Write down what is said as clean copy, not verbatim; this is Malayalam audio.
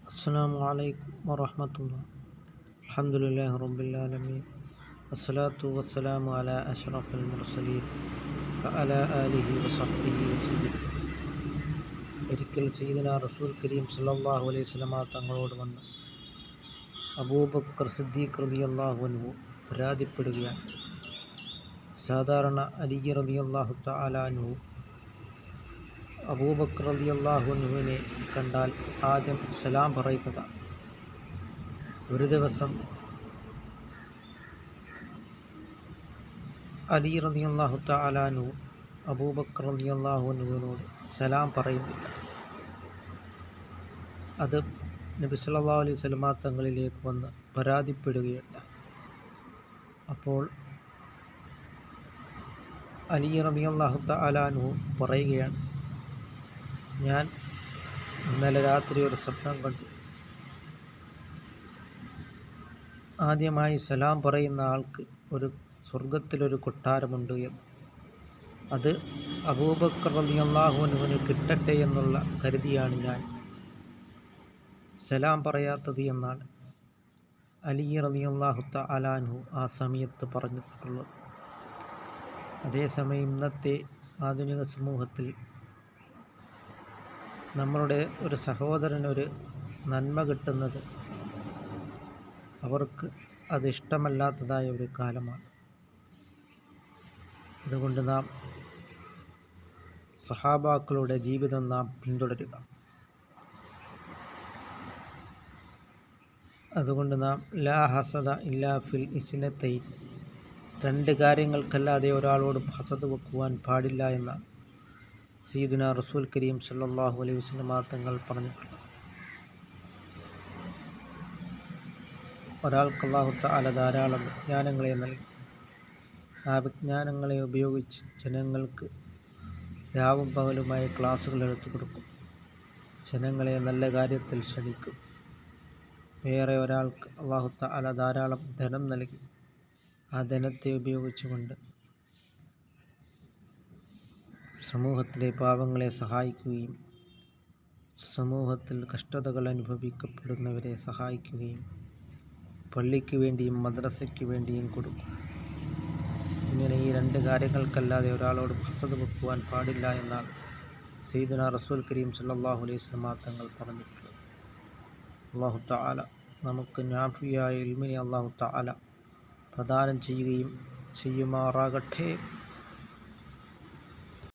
അസ്സലാമു അലൈക്കും വറഹ്മത്തുള്ളാഹി. അൽഹംദുലില്ലാഹി റബ്ബിൽ ആലമീൻ. വസ്സലാത്തു വസ്സലാമു അലാ അഷ്റഫിൽ മുർസലീൻ വഅലാ ആലിഹി വസഹ്ബിഹി വസല്ലം. ഒരിക്കൽ സയ്യിദുനാ റസൂൽ കരീം സല്ലല്ലാഹു അലൈഹി വസല്ലമ തങ്ങളോട് വന്ന് അബൂബക്കർ സിദ്ദീഖ് റളിയല്ലാഹു അൻഹു പരാതിപ്പെടുകയാണ്. സാധാരണ അലി റളിയല്ലാഹു തആല അൻഹു അബൂബക്കർ റളിയല്ലാഹു അൻഹുവിനെ കണ്ടാൽ ആദ്യം സലാം പറയുന്നതാണ്. ഒരു ദിവസം അലി റളിയല്ലാഹു തആല അൻഹു അബൂബക്കർ റളിയല്ലാഹു അൻഹുവിനോട് സലാം പറയുന്നില്ല. അത് നബി സല്ലല്ലാഹു അലൈഹി വസല്ലമ തങ്ങളിലേക്ക് വന്ന് പരാതിപ്പെടുകയുണ്ടായി. അപ്പോൾ അലി റളിയല്ലാഹു തആല അൻഹു പറയുകയാണ്, ഞാൻ ഇന്നലെ രാത്രി ഒരു സ്വപ്നം കണ്ടു. ആദ്യമായി സലാം പറയുന്ന ആൾക്ക് സ്വർഗത്തിലൊരു കൊട്ടാരമുണ്ട് എന്ന്. അത് അബൂബക്കർ റളിയല്ലാഹു അൻഹുവിന് കിട്ടട്ടെ എന്നുള്ള കരുതിയാണ് ഞാൻ സലാം പറയാത്തത് എന്നാണ് അലി റളിയല്ലാഹു തആല അൻഹു ആ സമയത്ത് പറഞ്ഞിട്ടുള്ളത്. അതേസമയം ഇന്നത്തെ ആധുനിക സമൂഹത്തിൽ നമ്മളുടെ ഒരു സഹോദരനൊരു നന്മ കിട്ടുന്നത് അവർക്ക് അത് ഇഷ്ടമല്ലാത്തതായ ഒരു കാലമാണ്. അതുകൊണ്ട് നാം സഹാബാക്കളുടെ ജീവിതം നാം പിന്തുടരുക. അതുകൊണ്ട് നാം ലാ ഹസദ ഇല്ലാ ഫിൽ ഇസ്നത്തൈൻ, രണ്ട് കാര്യങ്ങൾക്കല്ലാതെ ഒരാളോടും ഹസദ് വെക്കുവാൻ പാടില്ല എന്നാണ് സയ്യിദുനാ റസൂൽ കരീം സല്ലല്ലാഹു അലൈഹി വസല്ലമ തങ്ങൾ പറഞ്ഞിട്ടുള്ളത്. ഒരാൾക്ക് അല്ലാഹു തആല ധാരാളം വിജ്ഞാനങ്ങളെ നൽകി. ആ വിജ്ഞാനങ്ങളെ ഉപയോഗിച്ച് ജനങ്ങൾക്ക് രാവും പകലുമായി ക്ലാസ്സുകൾ എടുത്തു കൊടുക്കും. ജനങ്ങളെ നല്ല കാര്യത്തിൽ ക്ഷണിക്കും. വേറെ ഒരാൾക്ക് അല്ലാഹു തആല ധാരാളം ധനം നൽകി. ആ ധനത്തെ ഉപയോഗിച്ചുകൊണ്ട് സമൂഹത്തിലെ പാവങ്ങളെ സഹായിക്കുകയും സമൂഹത്തിൽ കഷ്ടതകൾ അനുഭവിക്കപ്പെടുന്നവരെ സഹായിക്കുകയും പള്ളിക്ക് വേണ്ടിയും മദ്രസയ്ക്ക് വേണ്ടിയും കൊടുക്കും. ഇങ്ങനെ ഈ രണ്ട് കാര്യങ്ങൾക്കല്ലാതെ ഒരാളോട് ഹസദ് വെക്കുവാൻ പാടില്ല എന്നാണ് സയ്യിദുനാ റസൂൽ കരീം സല്ലല്ലാഹു അലൈഹി വസല്ലമ തങ്ങൾ പറഞ്ഞിട്ടുള്ളത്. അല്ലാഹു തആല നമുക്ക് നാഫിയായ ഇൽമിനെ അല്ലാഹു തആല പ്രദാനം ചെയ്യുമാറാകട്ടെ.